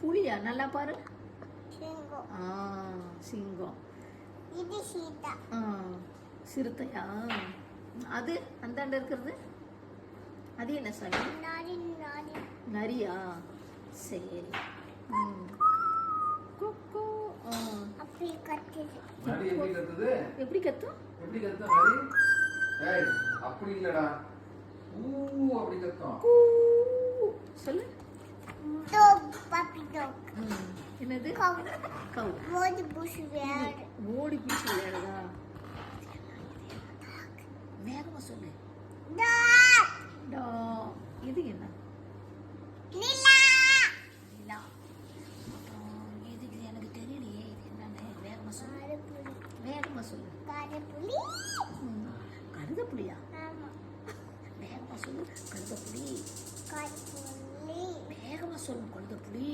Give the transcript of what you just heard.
புலியா? நல்லா பாரு. சிங்கம். சிங்கம். இது சீதா. சிறுத்தையா? அது அந்தாண்ட இருக்கிறது அது என்ன சாமி? நரியா? சரி. கொக்கோ. அப்படி கத்துது. நரி எப்படி கத்துது? எப்படி கத்தும்? எப்படி கத்தும் நரி? ஏய் அப்படி இல்லடா. அப்படி கத்தும். சொல்லு. Dog, puppy dog. என்னது? கவ். கவ். ஓடி புஷ் விளையாடு. ஓடி பிடிச்சி விளையாடுதா? வேகமா சொல்லு. டாக். இது என்ன? நிலா. நிலா. இது எனக்கு தெரியலையே. இது என்னன்னு வேகமா சொல்லு. வேகமா சொல்லு. கருப்புலி. கழுதைப்புலியா? ஆமா. வேகமா சொல்லு. கழுதைப்புலி. கருப்புலி. வேகமா சொல்லு. கழுதைப்புலி.